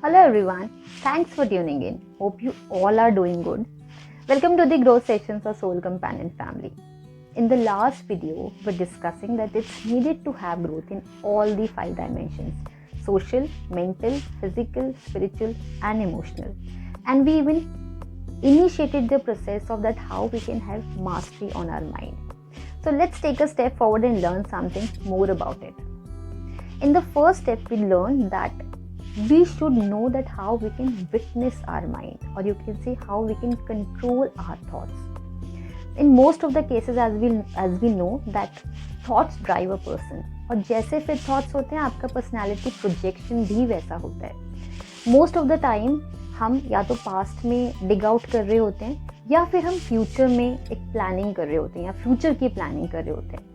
Hello everyone, thanks for tuning in. Hope you all are doing good. Welcome to the Growth Sessions of Soul Companion family. In the last video, we're discussing that it's needed to have growth in all the 5 dimensions: social, mental, physical, spiritual, and emotional. And we even initiated the process of that how we can have mastery on our mind. So let's take a step forward and learn something more about it. In the first step, we learned that we should know that how we can witness our mind, or you can say how we can control our thoughts. In most of the cases, as we know that thoughts drive a person, और जैसे फिर thoughts होते हैं आपका personality projection भी वैसा होता है. Most of the time हम या तो past में dig out कर रहे होते हैं या फिर हम future में एक planning कर रहे होते हैं या future की planning कर रहे होते हैं.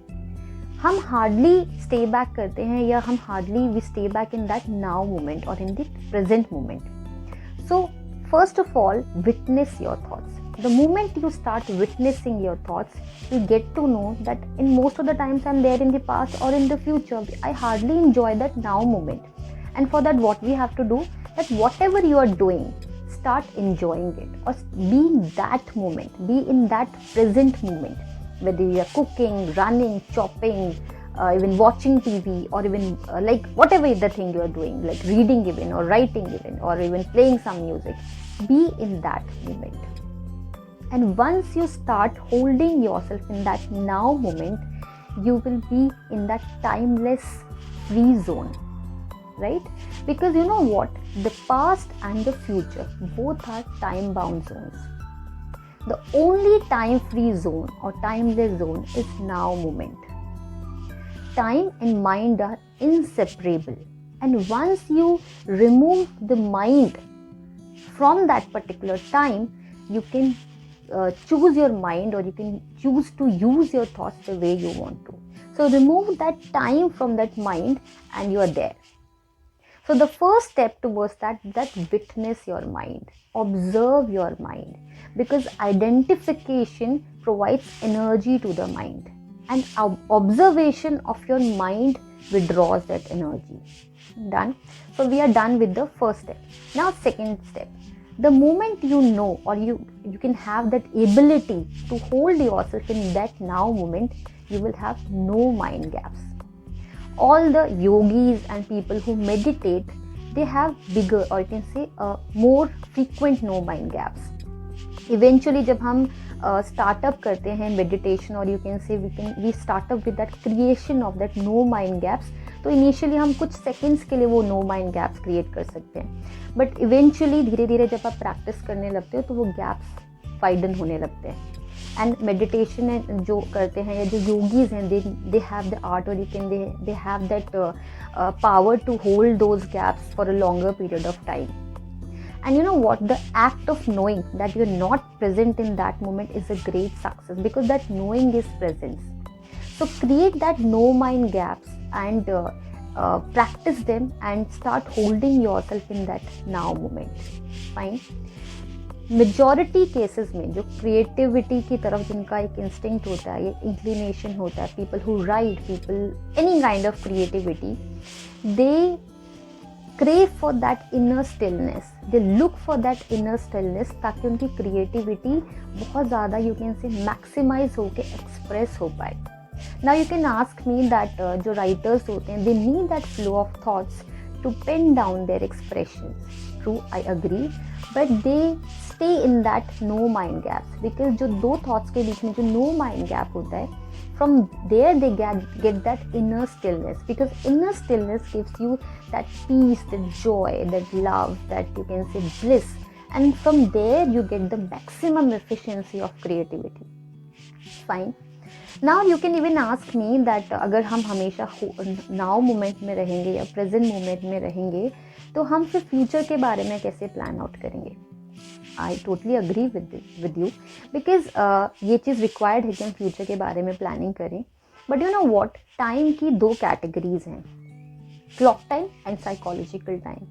हम हार्डली स्टे बैक करते हैं या हम hardly we stay back in that now moment और in the present moment. So first of all, witness your thoughts. The moment you start witnessing your thoughts, you get to know that in most of the times I'm there in the past or in the future. I hardly enjoy that now moment. And for that, what we have to do, that whatever you are doing, start enjoying it or be in that moment, be in that present moment. Whether you are cooking, running, chopping, even watching TV, or even like whatever the thing you are doing, like reading even, or writing even, or even playing some music, be in that moment. And once you start holding yourself in that now moment, you will be in that timeless free zone, right? Because you know what, the past and the future both are time bound zones. The only time free zone or timeless zone is now moment. Time and mind are inseparable, and once you remove the mind from that particular time, you can choose your mind, or you can choose to use your thoughts the way you want to. So remove that time from that mind and you are there. So the first step towards that witness your mind, observe your mind, because identification provides energy to the mind, and observation of your mind withdraws that energy. Done. So we are done with the first step. Now second step, the moment you know, or you can have that ability to hold yourself in that now moment, you will have no mind gaps. All the yogis and people who meditate, they have bigger, or you can say more frequent no mind gaps. Eventually जब हम startup करते हैं meditation, और you can say we start up with that creation of that no mind gaps, तो initially हम कुछ seconds के लिए वो no mind gaps create कर सकते हैं, but eventually धीरे धीरे जब आप practice करने लगते हो तो वो gaps widen होने लगते हैं. एंड मेडिटेशन जो करते हैं या जो योगीज हैं, दे हैव द आर्ट, और you can they have that power to hold those gaps for a longer period of time. And you know what, the act of knowing that you're not present in that moment is a great success, because that knowing is presence. So create that no mind gaps and practice them and start holding yourself in that now moment. Fine. Majority cases में जो creativity की तरफ जिनका एक instinct होता है, ये inclination होता है, people who right, people any kind of creativity, they crave for that inner stillness, they look for that inner stillness, ताकि उनकी क्रिएटिविटी बहुत ज़्यादा you can say maximize होके express हो पाए. Now you can ask me that जो writers होते हैं, they need that flow of thoughts to pen down their expressions. True, I agree, but they stay in that no mind gaps, because जो दो thoughts के बीच में जो no mind gap होता है, from there they get that inner stillness, because inner stillness gives you that peace, that joy, that love, that you can say bliss, and from there you get the maximum efficiency of creativity. Fine. Now you can even ask me that अगर हम हमेशा now moment में रहेंगे या present moment में रहेंगे, तो हम फिर future के बारे में कैसे plan out करेंगे? I totally agree with you, because ये चीज़ required है कि हम future के बारे में planning करें. But you know what, time की दो categories हैं, clock time and psychological time.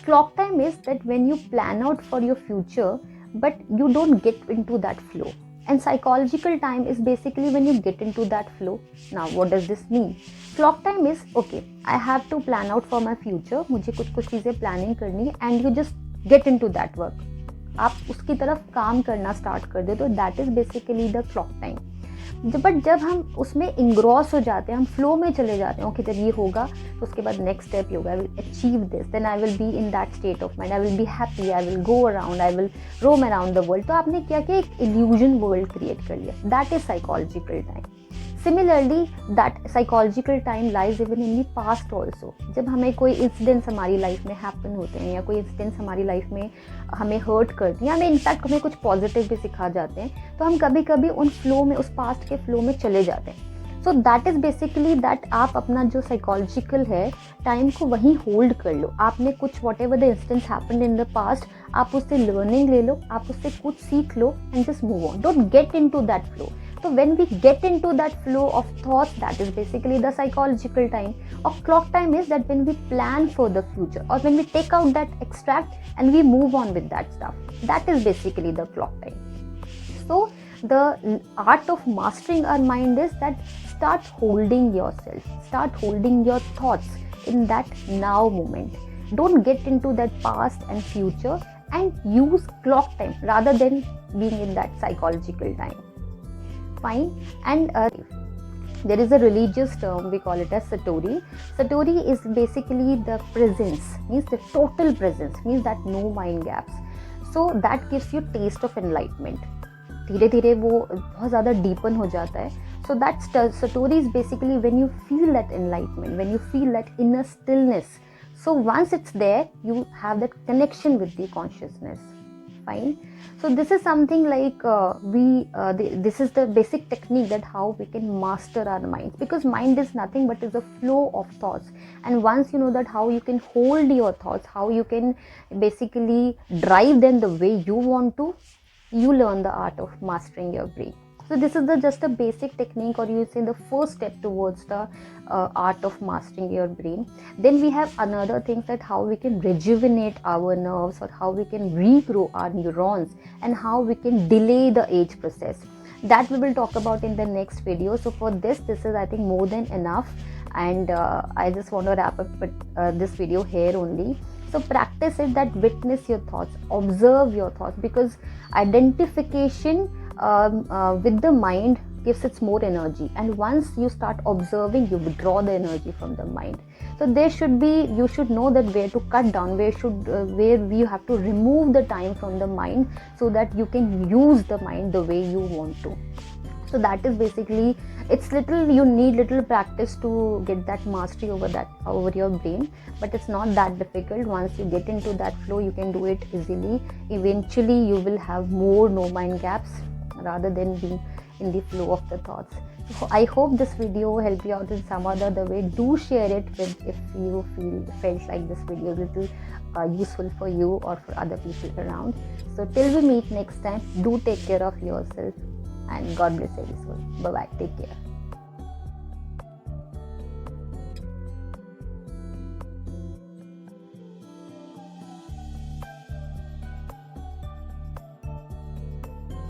Clock time is that when you plan out for your future, but you don't get into that flow, And psychological time is basically when you get into that flow. Now, what does this mean? Clock time is, okay, I have to plan out for my future, मुझे कुछ चीज़ें planning करनी है, and you just get into that work. आप उसकी तरफ काम करना स्टार्ट कर दे, तो that is basically the clock time. But जब हम उसमें इंग्रॉस हो जाते हैं, हम फ्लो में चले जाते हैं, ओके जब ये होगा तो उसके बाद नेक्स्ट स्टेप होगा, I will achieve this, then I will be in that state of mind, I will be happy, I will go around, I will roam around the world. तो आपने क्या किया, एक इल्यूजन वर्ल्ड क्रिएट कर लिया. That is psychological time. Similarly, that psychological time lies even in the past also. जब हमें कोई इंसिडेंट्स हमारी लाइफ में हैपन होते हैं या कोई इंसिडेंट्स हमारी लाइफ में हमें हर्ट करती हैं, हमें इनफैक्ट हमें कुछ पॉजिटिव भी सिखा जाते हैं, तो हम कभी कभी उन फ्लो में, उस पास्ट के फ्लो में चले जाते हैं. So that is basically that आप अपना जो साइकोलॉजिकल है टाइम को वहीं होल्ड कर लो. आपने कुछ whatever the incidents happened in the past, आप उससे लर्निंग ले लो, आप उससे कुछ सीख लो and just move on. Don't get into that flow. So when we get into that flow of thoughts, that is basically the psychological time. Or clock time is that when we plan for the future, or when we take out that extract and we move on with that stuff. That is basically the clock time. So the art of mastering our mind is that start holding yourself, start holding your thoughts in that now moment. Don't get into that past and future, and use clock time rather than being in that psychological time. Fine. And there is a religious term, we call it as satori. Satori is basically the presence, means the total presence, means that no mind gaps. So that gives you taste of enlightenment. धीरे धीरे वो बहुत ज़्यादा deepen हो जाता है. So that satori is basically when you feel that enlightenment, when you feel that inner stillness. So once it's there, you have that connection with the consciousness. Fine. So this is something like this is the basic technique that how we can master our minds, because mind is nothing but is a flow of thoughts. And once you know that how you can hold your thoughts, how you can basically drive them the way you want to, you learn the art of mastering your brain. So this is just a basic technique, or you say the first step towards the art of mastering your brain. Then we have another thing, that how we can rejuvenate our nerves, or how we can regrow our neurons, and how we can delay the age process. That we will talk about in the next video. So for this is I think more than enough, and I just want to wrap up this video here only. So practice it, that witness your thoughts, observe your thoughts, because identification with the mind gives its more energy, and once you start observing, you withdraw the energy from the mind. So there should be, you should know that where to cut down, where you have to remove the time from the mind, so that you can use the mind the way you want to. So that is basically, it's you need little practice to get that mastery over your brain, but it's not that difficult. Once you get into that flow, you can do it easily. Eventually you will have more no mind gaps rather than being in the flow of the thoughts. So I hope this video will help you out in some other way. Do share it if you felt like this video is little useful for you or for other people around. So till we meet next time, do take care of yourself, and God bless every soul. Bye bye. Take care.